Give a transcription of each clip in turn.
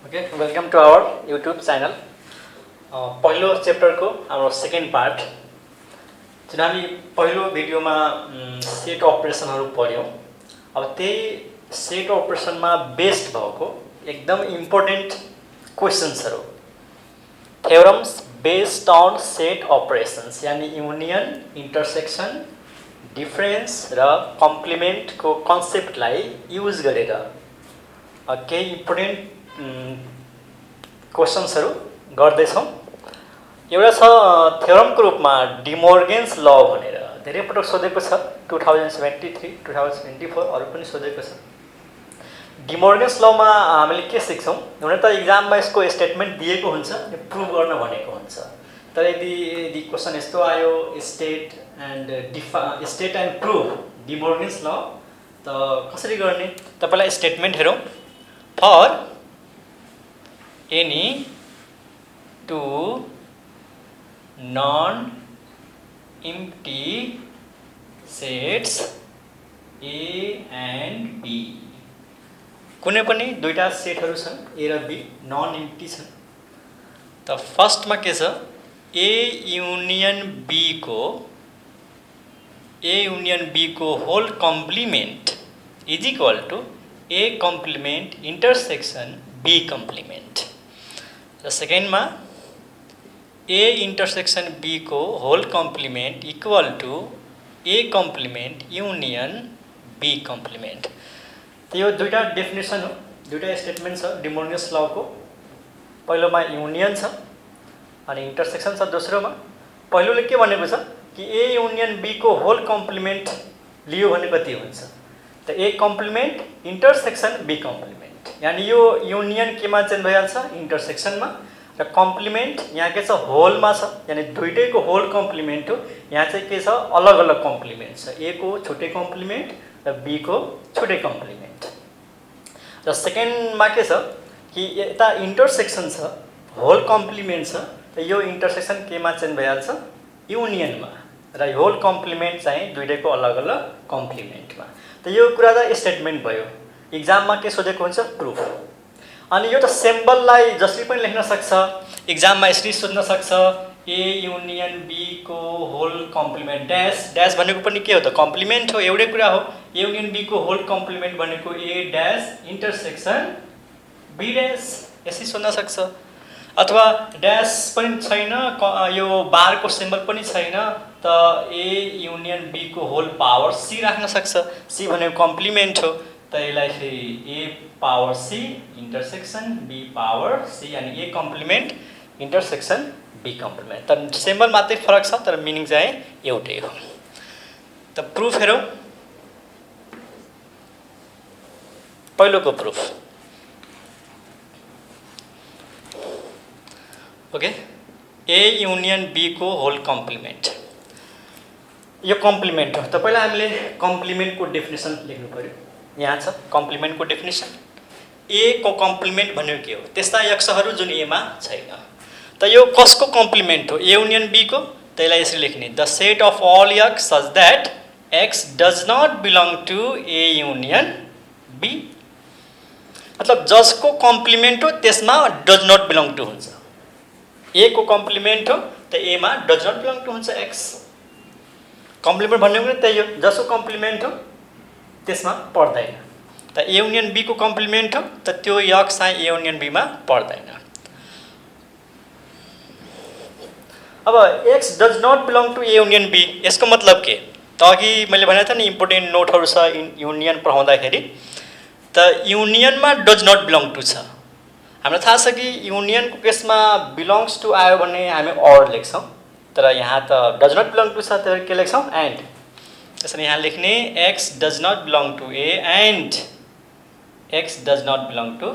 Okay, welcome to our YouTube channel. पहिलो च्याप्टरको हाम्रो second part जुन हामी पहिलो भिडियोमा सेट अपरेसनहरू पढ्यौँ। अब त्यही सेट अपरेसनमा बेस्ड भएको एकदम इम्पोर्टेन्ट क्वेसन्सहरू theorems based on set operations यानी युनियन इन्टरसेक्सन डिफरेन्स र कम्प्लिमेन्टको कन्सेप्टलाई युज गरेर केही इम्पोर्टेन्ट क्वेसन्सहरू गर्दैछौँ। एउटा छ थ्योरमको रूपमा डिमोर्गेन्स ल भनेर धेरै पटक सोधेको छ 2073 2024 अरू पनि सोधेको छ। डिमोर्गेन्स लमा हामीले के सिक्छौँ हुन त इक्जाममा यसको स्टेटमेन्ट दिएको हुन्छ प्रुभ गर्न भनेको हुन्छ। तर यदि क्वेसन यस्तो आयो स्टेट एन्ड प्रुभ डिमोर्गेन्स ल त कसरी गर्ने तपाईलाई स्टेटमेन्ट हेरौँ। For any two non-empty sets A and B कुनै पनि दुईटा सेटहरू छन् A र B नन इम्प्टी छन्। त फर्स्टमा के छ A युनियन B को whole complement is equal to A complement intersection B complement. र सेकेन्डमा A इन्टरसेक्सन B को whole complement equal to A complement union B complement. त यो दुईटा डेफिनेसन हो, दुईटा स्टेटमेन्ट छ डिमोर्गेन्स लको। पहिलोमा युनियन छ अनि इन्टरसेक्सन छ दोस्रोमा। पहिलोले के भनेको छ कि A युनियन B को होल कम्प्लिमेन्ट लियो भने कति हुन्छ त A complement intersection B complement यानी यो युनियन केमा चेन्ज भइहाल्छ इन्टरसेक्सनमा र कम्प्लिमेन्ट यहाँ के छ होलमा छ यानी दुईटैको होल कम्प्लिमेन्ट हो। यहाँ चाहिँ के छ अलग अलग कम्प्लिमेन्ट छ A को छुट्टै कम्प्लिमेन्ट र B को छुट्टै कम्प्लिमेन्ट। र सेकेन्डमा के छ कि यता इन्टरसेक्सन छ होल कम्प्लिमेन्ट छ र यो इन्टरसेक्सन केमा चेन्ज भइहाल्छ युनियनमा र होल कम्प्लिमेन्ट चाहिँ दुईटैको अलग अलग कम्प्लिमेन्टमा। त यो कुरा त स्टेटमेन्ट भयो। इक्जाममा के सोधेको हुन्छ प्रुफ। अनि यो त सिम्बललाई जसरी पनि लेख्न सक्छ इक्जाममा यसरी सोध्न सक्छ A युनियन B को होल कम्प्लिमेन्ट ड्यास ड्यास भनेको पनि के हो त कम्प्लिमेन्ट हो एउटै कुरा हो। A युनियन B को होल कम्प्लिमेन्ट भनेको A dash intersection B dash यसरी सोध्न सक्छ। अथवा ड्यास पनि छैन यो बारको सिम्बल पनि छैन त A युनियन B को होल पावर C राख्न सक्छ। C भनेको कम्प्लिमेन्ट हो त यसलाई फेरि A power C intersection B power C यानी A complement intersection B complement. त सिम्बल मात्रै फरक छ तर मिनिङ चाहिँ एउटै हो। त प्रुफ हेरौँ। पहिलोको proof okay A union B को होल कम्प्लिमेन्ट यो कम्प्लिमेन्ट हो। त पहिला हामीले कम्प्लिमेन्टको डेफिनेसन लेख्नु पर्यो। यहाँ छ कम्प्लिमेन्टको डेफिनेसन A को कम्प्लिमेन्ट भनेको के हो त्यस्ता यक्षहरू जुन A मा छैन। त यो कसको कम्प्लिमेन्ट हो A युनियन B को त यसलाई यसरी लेख्ने the set of all x such that x does not belong to A union B मतलब जसको कम्प्लिमेन्ट हो त्यसमा डज नट बिलोङ टु हुन्छ। A को कम्प्लिमेन्ट हो त A मा डज नट बिलोङ टु हुन्छ x। कम्प्लिमेन्ट भन्ने पनि त्यही हो जसको कम्प्लिमेन्ट हो त्यसमा पर्दैन। त A युनियन B को कम्प्लिमेन्ट हो त त्यो यक्स चाहिँ A युनियन B मा पर्दैन। अब x does not belong to A union B यसको मतलब के त अघि मैले भनेको थिएँ नि इम्पोर्टेन्ट नोटहरू छ युनियन पढाउँदाखेरि त युनियनमा डज नट बिलोङ टु छ। हामीलाई थाहा छ कि युनियनको केसमा बिलोङ्स टु आयो भने हामी अर लेख्छौँ तर यहाँ त डज नट बिलोङ टु छ त्यही के लेख्छौँ एन्ड। त्यसरी यहाँ लेख्ने x does not belong to A and x does not belong to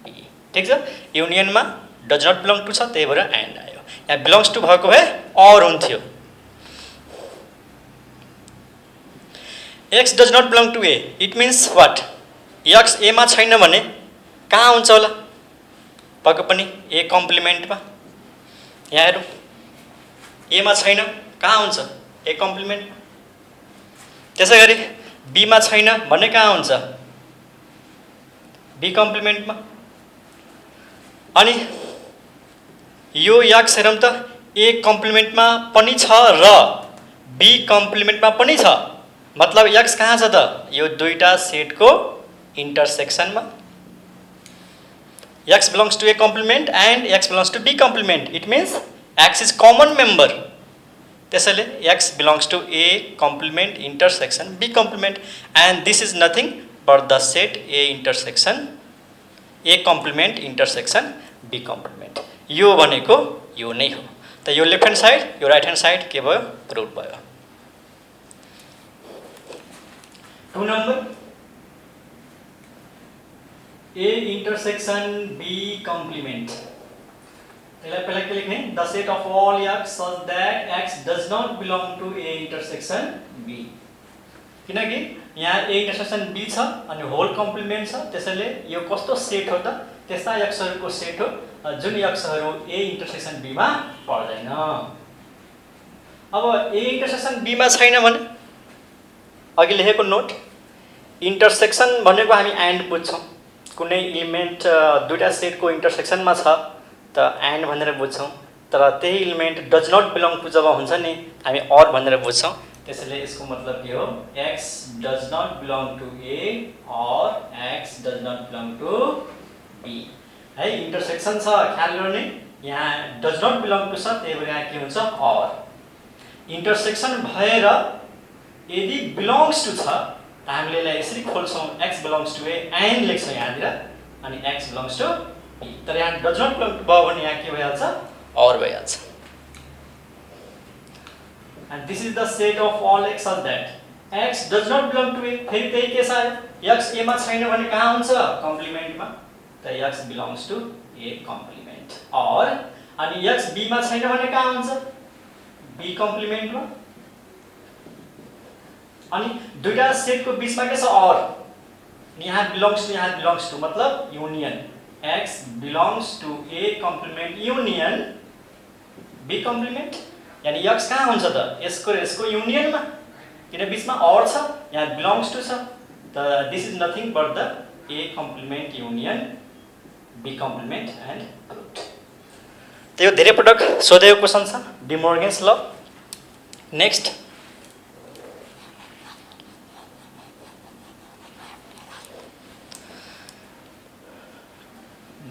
B। ठिक छ युनियनमा डज नट बिलोङ टु छ त्यही भएर एन्ड आयो। यहाँ बिलोङ्स टु भएको भए अर हुन्थ्यो। x does not belong to A it means what x A मा छैन भने कहाँ हुन्छ होला पक्कै पनि A कम्प्लिमेन्टमा। यहाँ हेरौँ A मा छैन कहाँ हुन्छ A कम्प्लिमेन्ट। त्यसै गरी B मा छैन भन्ने कहाँ हुन्छ बी कम्प्लिमेन्टमा अनि यो x हेरौँ त A कम्प्लिमेन्टमा पनि छ र B कम्प्लिमेन्टमा पनि छ, मतलब x कहाँ छ त यो दुईटा सेटको इन्टरसेक्सनमा। x belongs to A complement and x belongs to B complement. It means x is common member. त्यसैले x belongs to A complement intersection B complement, and this is nothing but the set A intersection A complement intersection B complement. यो भनेको यो नै हो। त यो left hand side यो right hand side के भयो, प्रुभ भयो। 2 number A intersection B complement। त्यसलाई पहिला के लेख्ने, the set of all x such that x does not belong to A intersection B। किनकि यहाँ A intersection B छ अनि होल कम्प्लिमेन्ट छ, त्यसैले यो कस्तो सेट हो त, त्यस्ता एक्सहरुको सेट हो जुन एक्सहरु A intersection B मा पर्दैन। अब A intersection B मा छैन भने अघि लेखेको नोट, इन्टरसेक्सन भनेको हामी एन्ड बुझ्छौं, कुनै एलिमेन्ट दुईटा सेटको इन्टरसेक्सनमा छ त एन्ड भनेर बुझ्छौं, तर त्यही element does not belong to जब हुन्छ नि हामी अर भनेर बुझ्छौं। त्यसैले यसको मतलब के हो, x does not belong to A or x does not belong to B है। इन्टरसेक्सन छ ख्याल गर्ने, यहाँ डज नट बिलोङ टु छ, त्यही भएर यहाँ के हुन्छ अर। इन्टरसेक्सन भएर यदि बिलोङ्स टु छ त हामीले यसलाई यसरी खोल्छौं, x belongs to A and लेख्छौं यहाँतिर, अनि x बिलोङ्स टु B। तर यहाँ डज नट बिलोङ टु भयो भने यहाँ के भइहाल्छ, अर भइहाल्छ। And this is the set of all x such that x does not belong to A। फेरि त्यही केस आयो, x A मा छैन भने कहाँ हुन्छ, कम्प्लिमेन्टमा, त x belongs to A complement। और अनि x B मा छैन भने कहाँ हुन्छ, B कम्प्लिमेन्टमा। अनि दुईटा सेटको बीचमा के छ, और यहाँ बिलोङ्स टु मतलब union, x belongs to A complement union B complement, यानी x कहाँ हुन्छ त, यसको र यसको युनियनमा, किन बीचमा और छ, यहाँ बिलोङ्स टु छ, त this is nothing but the A complement union B complement and प्रुभड। त यो धेरै पटक सोधेको क्वेशन छ, डी मोर्गन्स ल। नेक्स्ट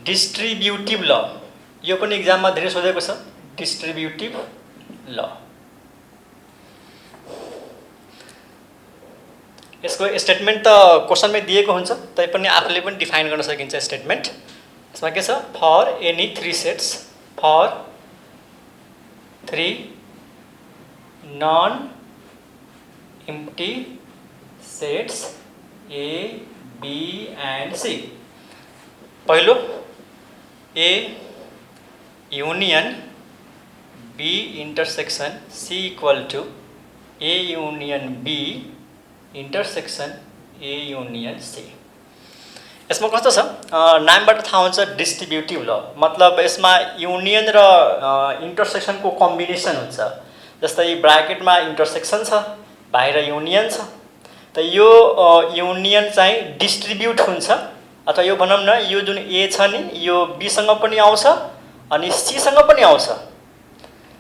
डिस्ट्रिब्युटिभ ल, यो पनि एक्जाममा धेरै सोधेको छ, डिस्ट्रिब्युटिभ ल। यसको स्टेटमेन्ट त क्वेशनमै दिएको हुन्छ, तैपनि आफूले पनि डिफाइन गर्न सकिन्छ स्टेटमेन्ट। यसमा के छ, for any 3 sets, for 3 non empty sets A B and C। पहिलो A union B intersection C equal to A union B intersection A union C। यसमा कस्तो छ, नामबाट थाहा हुन्छ डिस्ट्रिब्युटिभ ल, मतलब यसमा युनियन र इन्टरसेक्सनको कम्बिनेसन हुन्छ। जस्तै ब्राकेटमा इन्टरसेक्सन छ, बाहिर युनियन छ, त यो युनियन चाहिँ डिस्ट्रिब्युट हुन्छ, अथवा यो भनौँ न यो जुन A छ नि यो B सँग पनि आउँछ अनि C सँग पनि आउँछ।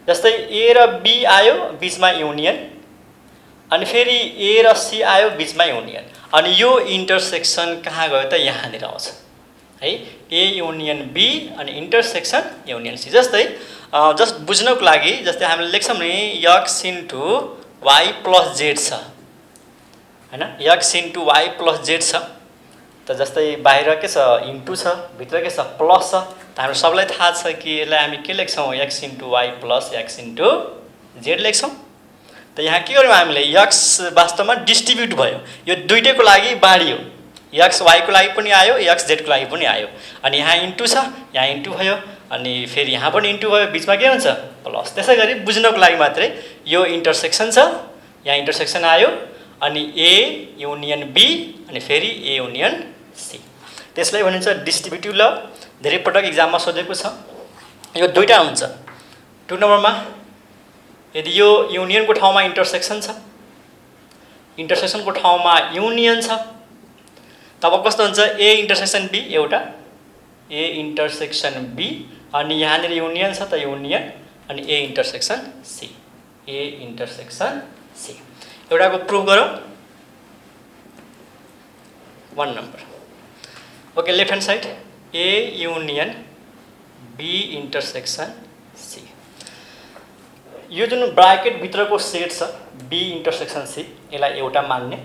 जस्तै A र B आयो बीचमा युनियन, अनि फेरि A र C आयो बीचमा युनियन, अनि यो इन्टरसेक्सन कहाँ गयो त, यहाँनिर आउँछ है, A युनियन B अनि इन्टरसेक्सन युनियन C। जस्तै जस्ट बुझ्नको लागि, जस्तै हामीले लेख्छौँ नि x into y plus z छ हैन, x into y plus z छ, त जस्तै बाहिर के छ इन्टु छ, भित्र के छ प्लस छ, त हाम्रो सबलाई थाहा छ कि यसलाई हामी के लेख्छौँ, x into y plus x into z लेख्छौँ। त यहाँ के गर्यौँ हामीले, x वास्तवमा डिस्ट्रिब्युट भयो, यो दुईटैको लागि बाँडियो, x y को लागि पनि आयो, x z को लागि पनि आयो, अनि यहाँ इन्टु छ, यहाँ इन्टु भयो, अनि फेरि यहाँ पनि इन्टु भयो, बीचमा के हुन्छ प्लस। त्यसै गरी बुझ्नको लागि मात्रै यो इन्टरसेक्सन छ, यहाँ इन्टरसेक्सन आयो, अनि A युनियन B अनि फेरि A युनियन C, त्यसलाई भनिन्छ डिस्ट्रिब्युटिभ ल। धेरै पटक एक्जाममा सोधेको छ, यो दुईटा हुन्छ। 2 नम्बरमा यदि यो युनियनको ठाउँमा इन्टरसेक्सन छ, इन्टरसेक्सनको ठाउँमा युनियन छ, तब कस्तो हुन्छ, A इन्टरसेक्सन B एउटा ए इन्टरसेक्सन बी अनि यहाँनिर युनियन छ त युनियन अनि A intersection C, A intersection C. एउटाको प्रुफ गरौँ। 1 number okay, left hand side A union B intersection C. यो जुन ब्राकेट भित्रको सेट छ बी इन्टरसेक्सन सी, यसलाई एउटा मान्ने,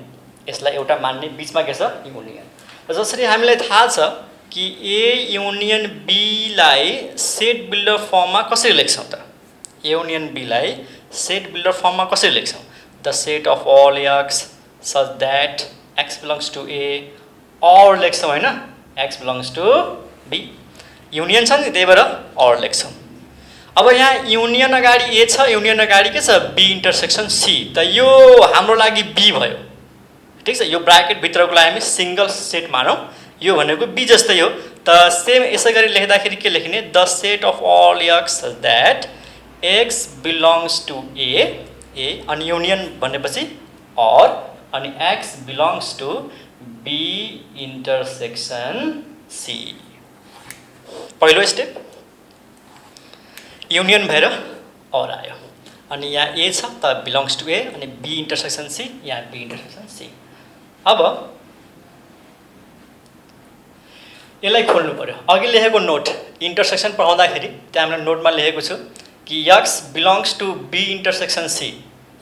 यसलाई एउटा मान्ने, बिचमा के छ युनियन। जसरी हामीलाई थाहा छ कि ए युनियन बीलाई सेट बिल्डर फर्ममा कसरी लेख्छौँ त? ए युनियन बीलाई सेट बिल्डर फर्ममा कसरी लेख्छौँ? The set of all x such that x belongs to A, or लेख्छौँ हैन, x belongs to B. Union छ नि, त्यही भएर और लेख्छौँ। अब यहाँ युनियन अगाडि ए छ, युनियन अगाडि के छ बी इन्टरसेक्सन सी, त यो हाम्रो लागि बी भयो। ठीक छ, यो ब्राकेट भित्रको लागि हामी सिंगल सेट मानौँ, यो भनेको बी जस्तै हो। त सेम यसै गरी लेख्दाखेरि के लेख्ने? The set of all x such that x belongs to A अनि युनियन भनेपछि और अनि x belongs to B intersection C. पहिलो स्टेप युनियन भएर और आयो अनि यहाँ ए छ त बिलोंग्स टू ए अनि बी इन्टरसेक्सन सी, यहाँ बी इन्टरसेक्सन सी। अब यसलाई खोल्नु पर्यो। अघि लेखेको नोट इन्टरसेक्सन पढाउँदाखेरि त्यहाँ हामीले नोटमा लेखेको छु कि x belongs to B intersection C,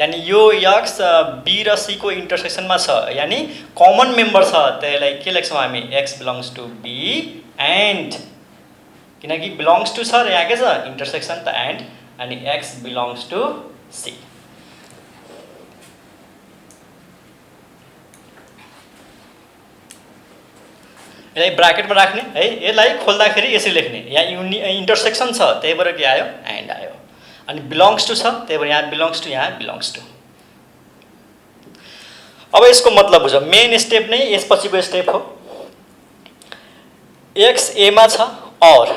यानी यो एक्स बी र सी को इन्टरसेक्सनमा छ, यानी कमन मेम्बर छ। त्यसलाई के लेख्छौँ हामी? X belongs to B and, किनकि बिलोंग्स टू छ र यहाँ के छ इन्टरसेक्सन त एन्ड, अनि एक्स बिलोंग्स टू सी। यसलाई ब्राकेटमा राख्ने है, यसलाई खोल्दाखेरि यसरी लेख्ने, यहाँ इन्टरसेक्सन छ त्यही भएर के आयो एन्ड आयो, अनि बिलोंग्स टू छ त्यही भएर यहाँ बिलोंग्स टू, यहाँ बिलोंग्स टू। अब यसको मतलब बुझ, मेन स्टेप नै यसपछिको स्टेप हो। एक्स ए मा छ और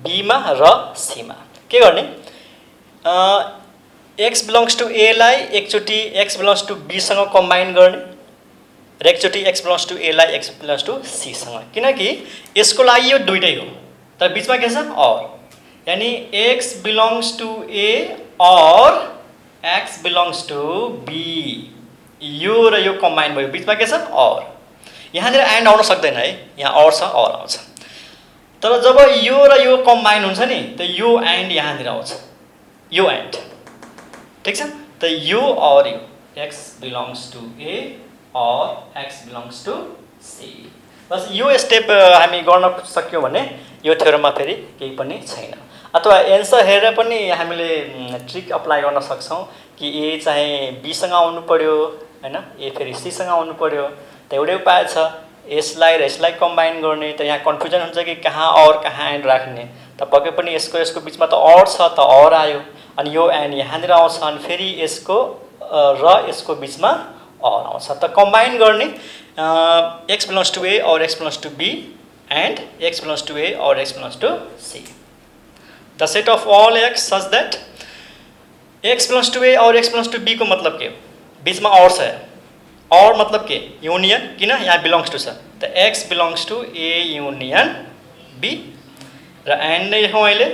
बी मा र सी मा के गर्ने? एक्स बिलोंग्स टू ए लाई एकचोटि एक्स बिलोंग्स टू बी सँग कम्बाइन गर्ने र एकचोटि एक्स बिलोंग्स टू ए लाई एक्स बिलोंग्स टू सी सँग, किनकि यसको लागि यो दुईटै हो तर बीचमा के छ और, यानी x belongs to A or x belongs to be, यो र यो कम्बाइन भयो, बीचमा के छ और। यहाँनिर एन्ड आउन सक्दैन है, यहाँ और छ और आउँछ। तर जब यो र यो कम्बाइन हुन्छ नि त यो एन्ड यहाँनिर आउँछ, यो एन्ड। ठीक छ, त यो और यो x belongs to A or x belongs to C. बस यो स्टेप हामी गर्न सक्यौँ भने यो थ्योरममा फेरि केही पनि छैन। अथवा एन्सर हेरेर पनि हामीले ट्रिक अप्लाई गर्न सक्छौँ कि ए चाहिँ बीसँग आउनु पर्यो हैन, ए फेरि सीसँग आउनु पर्यो, त एउटै उपाय छ यसलाई र यसलाई कम्बाइन गर्ने। त यहाँ कन्फ्युजन हुन्छ कि कहाँ और कहाँ एन्ड राख्ने, त पक्कै पनि यसको बिचमा त और छ त और आयो, अनि यो एन्ड यहाँनिर आउँछ, अनि फेरि यसको र यसको बिचमा और आउँछ। त कम्बाइन गर्ने x belongs to A or x belongs to B and x belongs to A or x belongs to C. The set of all x such that x belongs to A or x belongs to be को मतलब के हो? बीचमा और छ, और मतलब के? युनियन, किन यहाँ बिलोंग्स टू छ, त x belongs to A union B र एन्ड नै लेखौँ अहिले।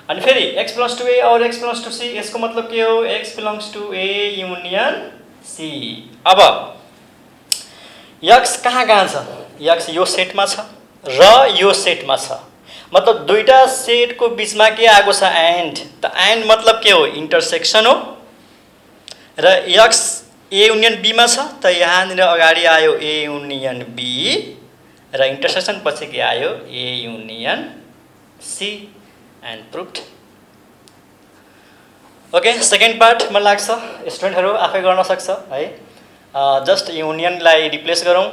अनि फेरि x belongs to A or x belongs to C, यसको मतलब के हो? X belongs to A union C. अब एक्स कहाँ छ? एक्स यो सेटमा छ र यो सेटमा छ, मतलब दुईटा सेटको बीचमा के आएको छ? एन्ड। त एन्ड मतलब के हो? इन्टरसेक्सन हो। र एक्स ए युनियन बी मा छ, त यहाँनिर अगाडि आयो ए युनियन बी र इन्टरसेक्सन पछि के आयो? A union C, and proved. Okay, second part मलाई लाग्छ स्टुडेन्टहरू आफै गर्न सक्छ है। जस्ट युनियनलाई रिप्लेस गरौँ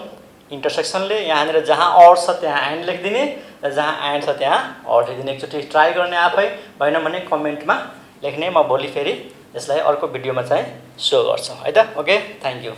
इन्टरसेक्सनले, यहाँनिर जहाँ और छ त्यहाँ एन्ड लेखिदिने र जहाँ एन्ड छ त्यहाँ और लेखिदिने। एकचोटि ट्राई गर्ने आफै, भएन भने कमेन्टमा लेख्ने, म भोलि फेरि यसलाई अर्को भिडियोमा चाहिँ सो गर्छु है त। Okay, thank you.